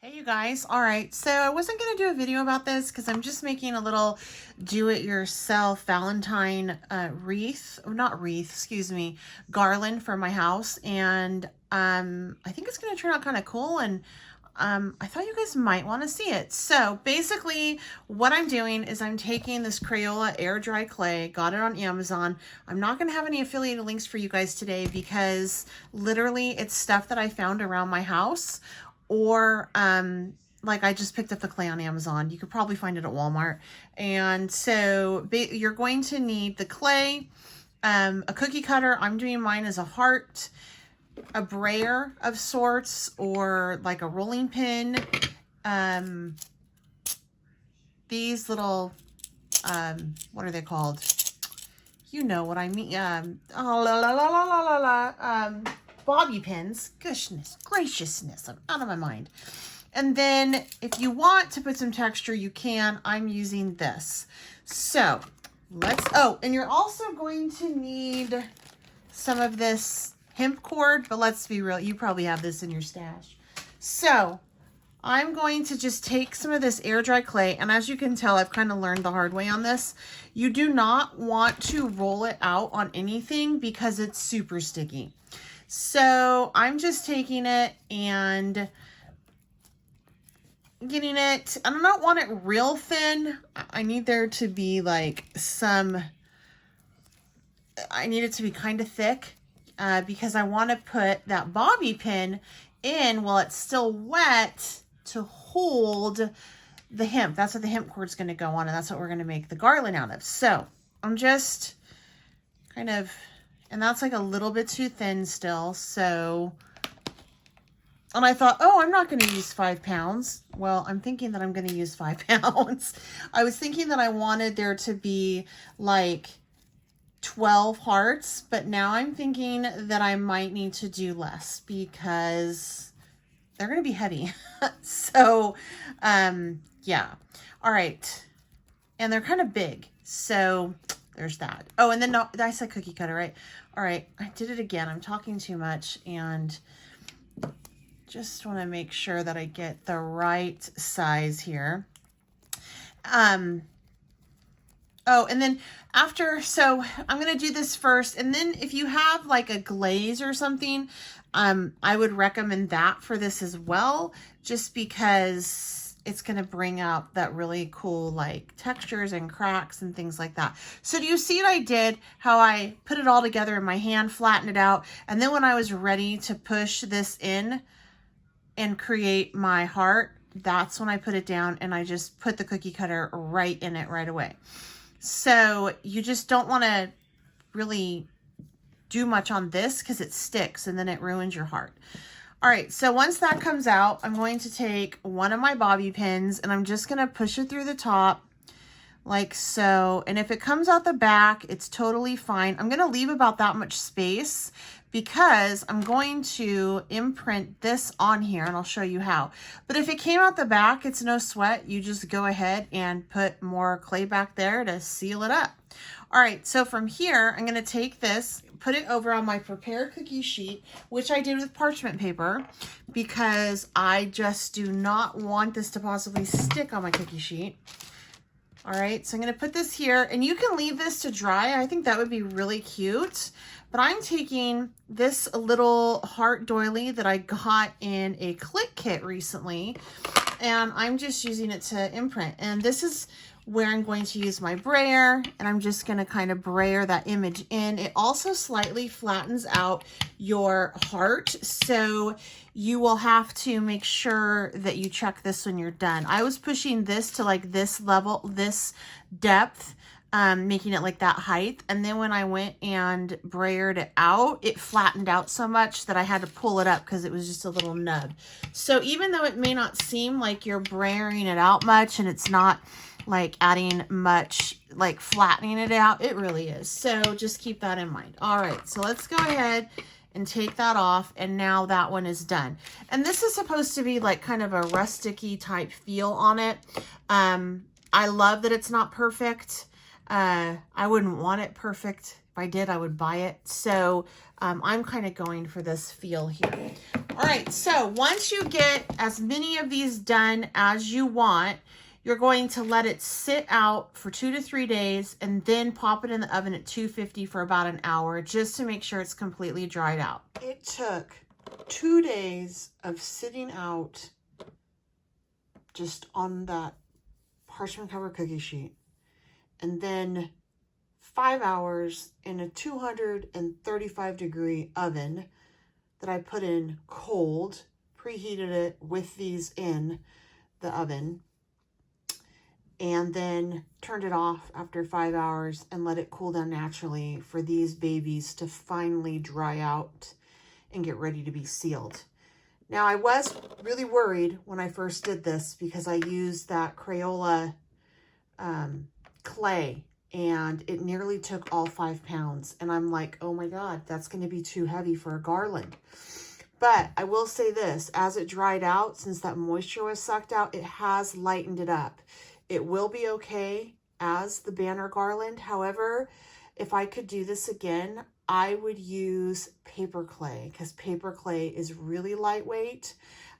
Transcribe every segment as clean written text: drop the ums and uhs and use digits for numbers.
Hey you guys, all right, so I wasn't going to do a video about this because I'm just making a little do-it-yourself Valentine garland for my house, and I think it's going to turn out kind of cool, and I thought you guys might want to see it. So basically what I'm doing is I'm taking this Crayola air dry clay, got it on Amazon. I'm not going to have any affiliated links for you guys today because literally it's stuff that I found around my house, or like I just picked up the clay on Amazon. You could probably find it at Walmart. And so you're going to need the clay, a cookie cutter. I'm doing mine as a heart, a brayer of sorts, or like a rolling pin. These little, what are they called? You know what I mean. Bobby pins. Goodness graciousness, I'm out of my mind. And then if you want to put some texture, you can. I'm using this. So and you're also going to need some of this hemp cord, but let's be real, you probably have this in your stash. So I'm going to just take some of this air dry clay, and as you can tell, I've kind of learned the hard way on this. You do not want to roll it out on anything because it's super sticky. So I'm just taking it and getting it, and I don't want it real thin. I need there to be like I need it to be kind of thick because I want to put that bobby pin in while it's still wet to hold the hemp. That's what the hemp cord's going to go on, and that's what we're going to make the garland out of. So I'm just kind of, and that's like a little bit too thin still. So, and I thought, oh, I'm not going to use 5 pounds. Well, I'm thinking that I'm going to use 5 pounds. I was thinking that I wanted there to be like 12 hearts, but now I'm thinking that I might need to do less because they're going to be heavy. So, yeah. All right. And they're kind of big. So there's that. Oh, and then no, I said cookie cutter, right? All right. I did it again. I'm talking too much and just want to make sure that I get the right size here. Oh, and then so I'm going to do this first. And then if you have like a glaze or something, I would recommend that for this as well, just because it's going to bring out that really cool like textures and cracks and things like that. So do you see what I did? How I put it all together in my hand, flattened it out. And then when I was ready to push this in and create my heart, that's when I put it down and I just put the cookie cutter right in it right away. So you just don't want to really do much on this because it sticks and then it ruins your heart. All right, so once that comes out, I'm going to take one of my bobby pins and I'm just going to push it through the top like so. And if it comes out the back, it's totally fine. I'm going to leave about that much space because I'm going to imprint this on here, and I'll show you how. But if it came out the back, it's no sweat. You just go ahead and put more clay back there to seal it up. All right, so from here, I'm going to take this, put it over on my prepared cookie sheet, which I did with parchment paper because I just do not want this to possibly stick on my cookie sheet. All right, so I'm going to put this here, and you can leave this to dry. I think that would be really cute. But I'm taking this little heart doily that I got in a click kit recently, and I'm just using it to imprint. And this is where I'm going to use my brayer, and I'm just going to kind of brayer that image in. It also slightly flattens out your heart, so you will have to make sure that you check this when you're done. I was pushing this to like this level, this depth, making it like that height. And then when I went and brayered it out, it flattened out so much that I had to pull it up because it was just a little nub. So even though it may not seem like you're brayering it out much and it's not like adding much, like flattening it out, it really is. So just keep that in mind. All right, so let's go ahead and take that off, and now that one is done. And this is supposed to be like kind of a rustic-y type feel on it. I love that it's not perfect. I wouldn't want it perfect. If I did, I would buy it. So I'm kind of going for this feel here. All right, so once you get as many of these done as you want, you're going to let it sit out for 2 to 3 days and then pop it in the oven at 250 for about an hour just to make sure it's completely dried out. It took 2 days of sitting out just on that parchment cover cookie sheet, and then 5 hours in a 235-degree oven that I put in cold, preheated it with these in the oven, and then turned it off after 5 hours and let it cool down naturally for these babies to finally dry out and get ready to be sealed. Now, I was really worried when I first did this because I used that Crayola clay, and it nearly took all 5 pounds. And I'm like, oh my God, that's going to be too heavy for a garland. But I will say this, as it dried out, since that moisture was sucked out, it has lightened it up. It will be okay as the banner garland. However, if I could do this again, I would use paper clay, because paper clay is really lightweight.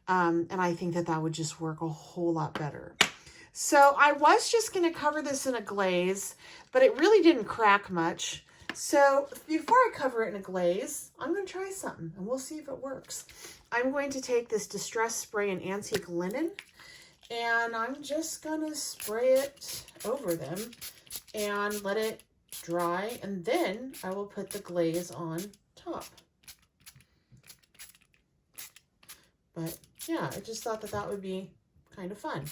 And I think that that would just work a whole lot better. So I was just going to cover this in a glaze, but it really didn't crack much. So before I cover it in a glaze, I'm going to try something and we'll see if it works. I'm going to take this Distress Spray in Antique Linen, and I'm just going to spray it over them and let it dry, and then I will put the glaze on top. But yeah, I just thought that that would be kind of fun.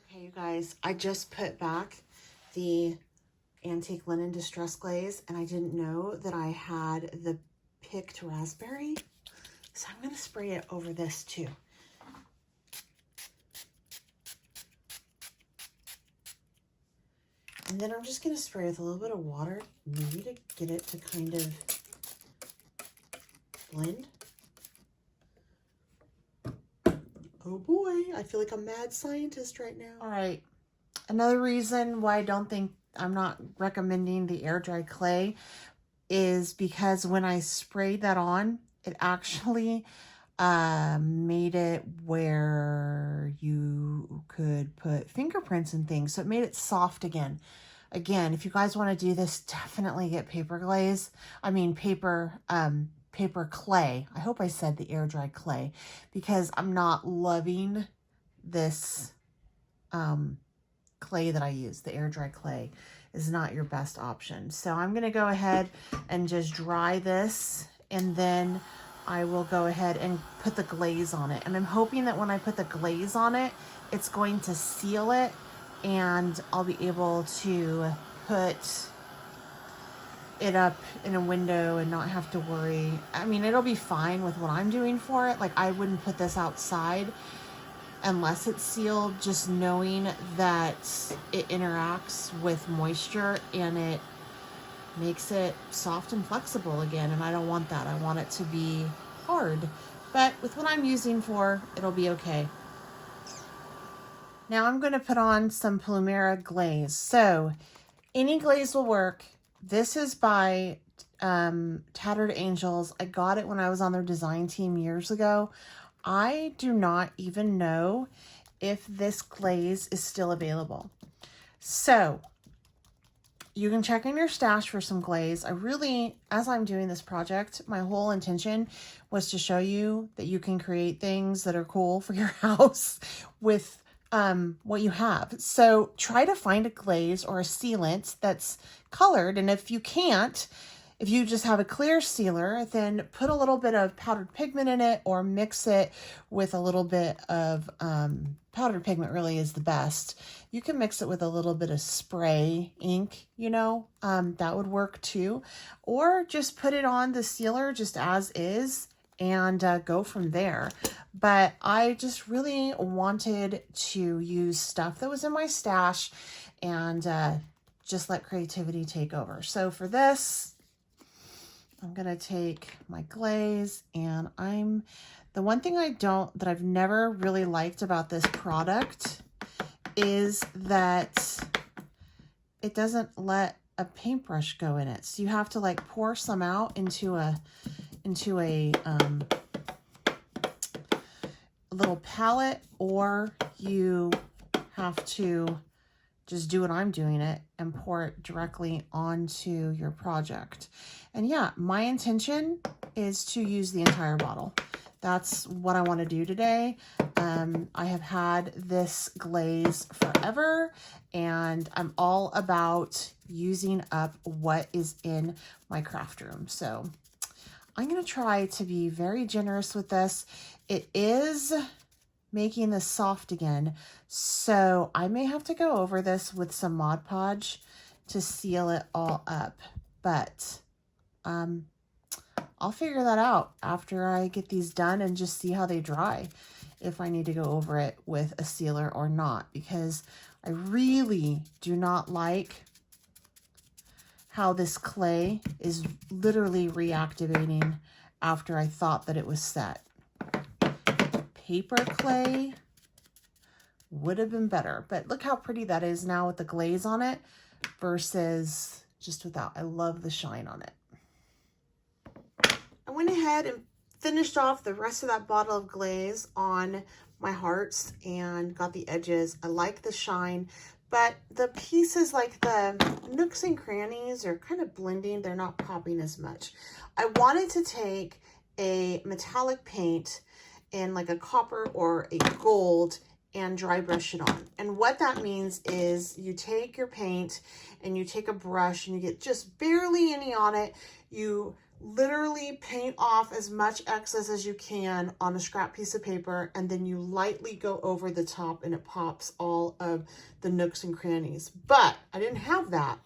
Okay, you guys, I just put back the Antique Linen Distress Glaze, and I didn't know that I had the picked raspberry, so I'm going to spray it over this too. And then I'm just going to spray with a little bit of water, maybe to get it to kind of blend. Oh boy, I feel like a mad scientist right now. All right, another reason why I'm not recommending the air dry clay is because when I sprayed that on, it actually made it where you could put fingerprints and things. So it made it soft again. Again, if you guys want to do this, definitely get paper glaze. I mean, paper clay. I hope I said the air dry clay, because I'm not loving this clay that I use. The air dry clay is not your best option. So I'm going to go ahead and just dry this, and then I will go ahead and put the glaze on it. And I'm hoping that when I put the glaze on it, it's going to seal it, and I'll be able to put it up in a window and not have to worry. I mean, it'll be fine with what I'm doing for it. Like, I wouldn't put this outside unless it's sealed, just knowing that it interacts with moisture and it makes it soft and flexible again, and I don't want that. I want it to be hard, but with what I'm using for, it'll be okay. Now I'm going to put on some Plumera glaze. So any glaze will work. This is by Tattered Angels. I got it when I was on their design team years ago. I do not even know if this glaze is still available. So you can check in your stash for some glaze. I really, as I'm doing this project, my whole intention was to show you that you can create things that are cool for your house with what you have. So try to find a glaze or a sealant that's colored. And if you can't, if you just have a clear sealer, then put a little bit of powdered pigment in it, or mix it with a little bit of powdered pigment. Really is the best. You can mix it with a little bit of spray ink, you know, that would work too. Or just put it on the sealer just as is and go from there. But I just really wanted to use stuff that was in my stash and just let creativity take over. So for this, I'm going to take my glaze, and the one thing that I've never really liked about this product is that it doesn't let a paintbrush go in it. So you have to like pour some out into a little palette, or you have to just do what I'm doing it and pour it directly onto your project. And yeah, my intention is to use the entire bottle. That's what I want to do today. I have had this glaze forever, and I'm all about using up what is in my craft room. So I'm going to try to be very generous with this. It is making this soft again, so I may have to go over this with some Mod Podge to seal it all up, but I'll figure that out after I get these done and just see how they dry, if I need to go over it with a sealer or not, because I really do not like how this clay is literally reactivating after I thought that it was set. Paper clay would have been better, but look how pretty that is now with the glaze on it versus just without. I love the shine on it. I went ahead and finished off the rest of that bottle of glaze on my hearts and got the edges. I like the shine, but the pieces, like the nooks and crannies, are kind of blending. They're not popping as much. I wanted to take a metallic paint in like a copper or a gold and dry brush it on. And what that means is you take your paint and you take a brush and you get just barely any on it. You literally paint off as much excess as you can on a scrap piece of paper, and then you lightly go over the top and it pops all of the nooks and crannies. But I didn't have that,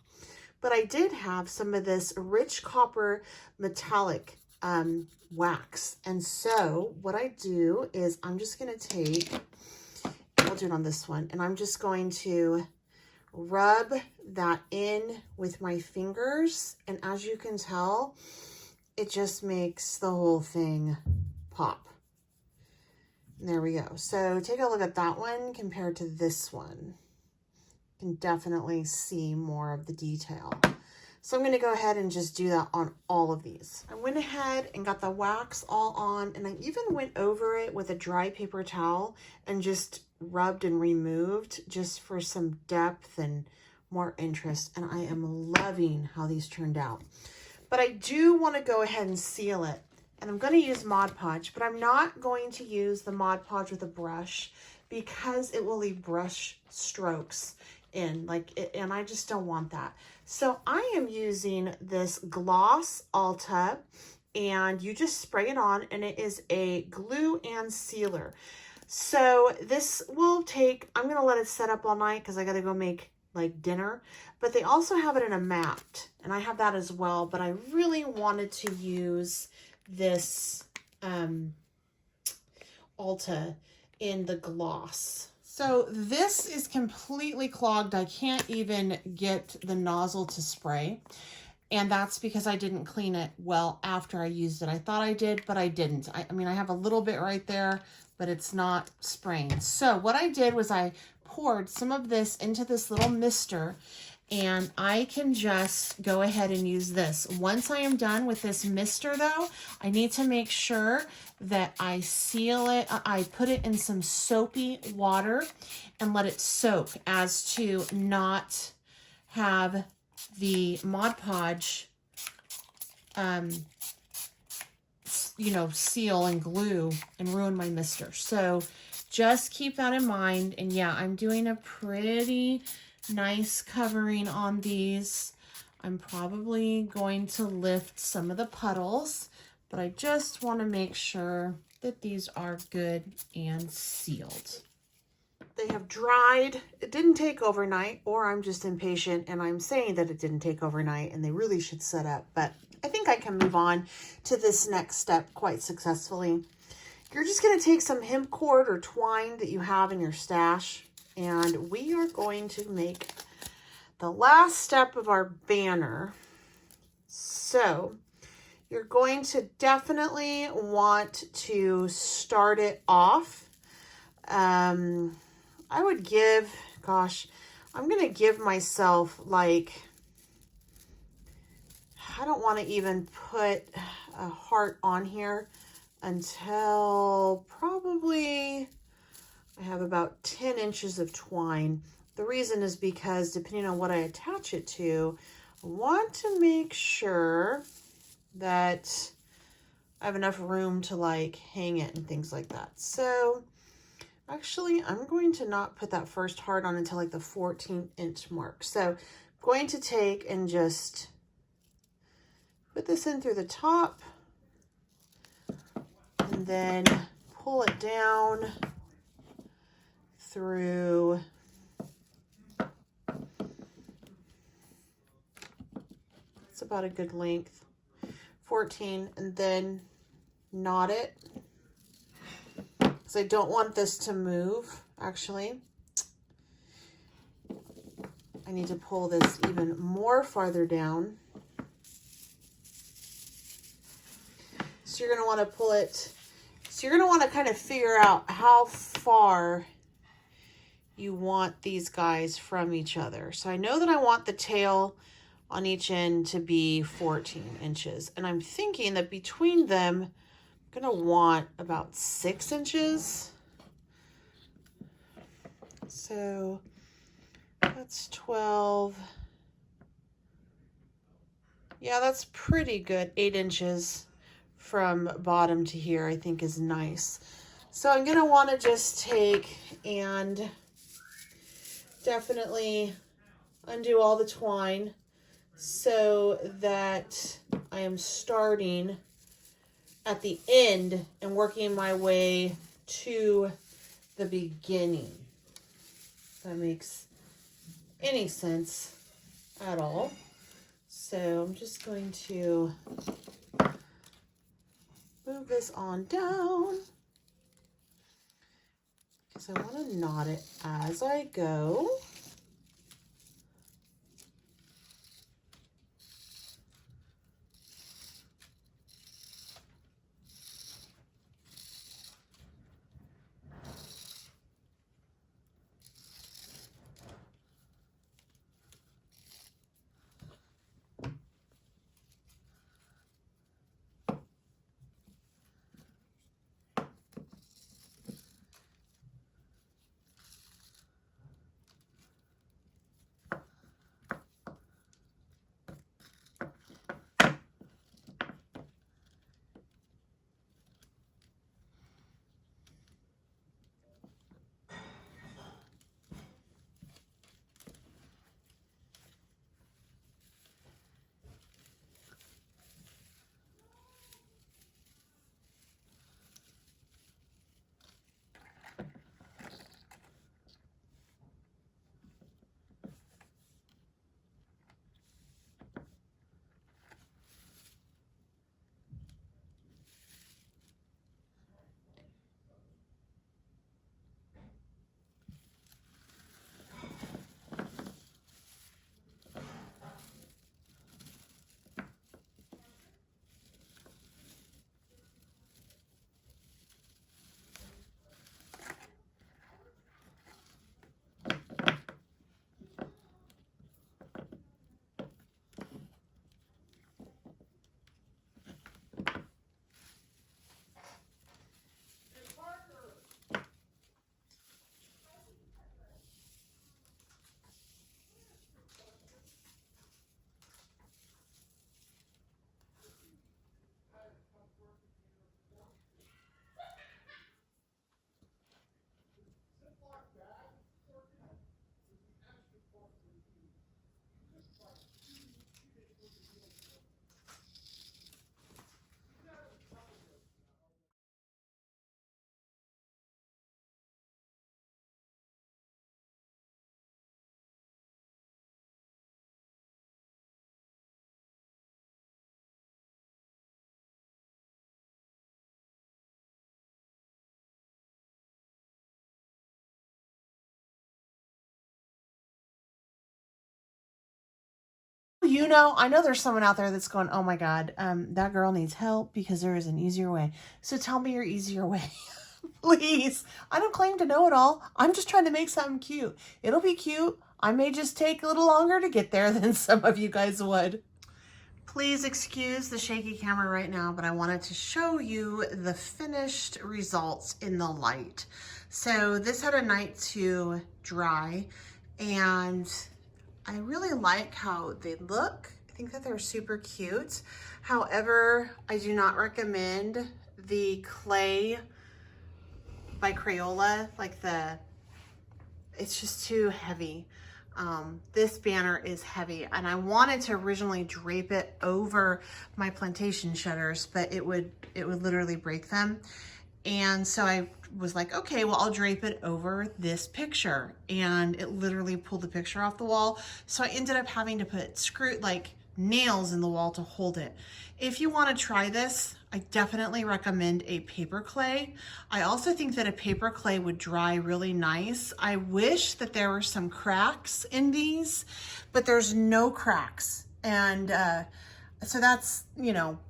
but I did have some of this rich copper metallic wax. And so what I do is I'm just going to take, I'll do it on this one, and I'm just going to rub that in with my fingers. And as you can tell, it just makes the whole thing pop. And there we go. So take a look at that one compared to this one. You can definitely see more of the detail. So I'm going to go ahead and just do that on all of these. I went ahead and got the wax all on, and I even went over it with a dry paper towel and just rubbed and removed just for some depth and more interest. And I am loving how these turned out. But I do want to go ahead and seal it. And I'm going to use Mod Podge, but I'm not going to use the Mod Podge with a brush because it will leave brush strokes in, and I just don't want that. So I am using this gloss Ulta, and you just spray it on, and it is a glue and sealer. So this will take, I'm going to let it set up all night because I got to go make like dinner, but they also have it in a matte, and I have that as well. But I really wanted to use this Ulta in the gloss. So this is completely clogged. I can't even get the nozzle to spray. And that's because I didn't clean it well after I used it. I thought I did, but I didn't. I mean, I have a little bit right there, but it's not spraying. So what I did was I poured some of this into this little mister, and I can just go ahead and use this. Once I am done with this mister though, I need to make sure that I seal it. I put it in some soapy water and let it soak as to not have the Mod Podge, seal and glue and ruin my mister. So just keep that in mind. And yeah, I'm doing a pretty nice covering on these. I'm probably going to lift some of the puddles, but I just want to make sure that these are good and sealed. They have dried. It didn't take overnight, or I'm just impatient and I'm saying that it didn't take overnight and they really should set up, but I think I can move on to this next step quite successfully. You're just going to take some hemp cord or twine that you have in your stash, and we are going to make the last step of our banner. So you're going to definitely want to start it off. I would give, gosh, I'm going to give myself like, I don't want to even put a heart on here. until probably I have about 10 inches of twine. The reason is because depending on what I attach it to, I want to make sure that I have enough room to like hang it and things like that. So actually I'm going to not put that first heart on until like the 14-inch mark. So I'm going to take and just put this in through the top and then pull it down through it's about a good length, 14, and then knot it because I don't want this to move. Actually, I need to pull this even more farther down. So you're going to want to pull it. So you're going to want to kind of figure out how far you want these guys from each other. So I know that I want the tail on each end to be 14 inches. And I'm thinking that between them, I'm going to want about 6 inches. So that's 12. Yeah, that's pretty good. 8 inches from bottom to here, I think is nice. So I'm going to want to just take and definitely undo all the twine so that I am starting at the end and working my way to the beginning. If that makes any sense at all. So I'm just going to move this on down because I want to knot it as I go. You know, I know there's someone out there that's going, oh my God, that girl needs help because there is an easier way. So tell me your easier way, please. I don't claim to know it all. I'm just trying to make something cute. It'll be cute. I may just take a little longer to get there than some of you guys would. Please excuse the shaky camera right now, but I wanted to show you the finished results in the light. So this had a night to dry, and I really like how they look. I think that they're super cute. However, I do not recommend the clay by Crayola, it's just too heavy. This banner is heavy, and I wanted to originally drape it over my plantation shutters, but it would literally break them. And so I was like, okay, well, I'll drape it over this picture, and it literally pulled the picture off the wall. So I ended up having to put nails in the wall to hold it. If you want to try this, I definitely recommend a paper clay. I also think that a paper clay would dry really nice. I wish that there were some cracks in these, but there's no cracks. And so that's,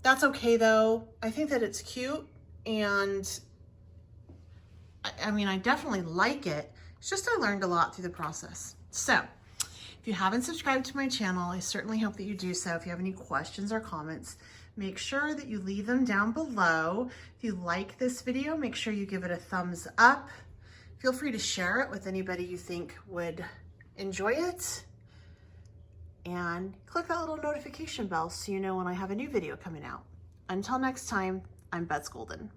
that's okay though. I think that it's cute, and I mean, I definitely like it. It's just I learned a lot through the process. So if you haven't subscribed to my channel, I certainly hope that you do so. If you have any questions or comments, make sure that you leave them down below. If you like this video, make sure you give it a thumbs up. Feel free to share it with anybody you think would enjoy it. And click that little notification bell so you know when I have a new video coming out. Until next time, I'm Betsy Golden.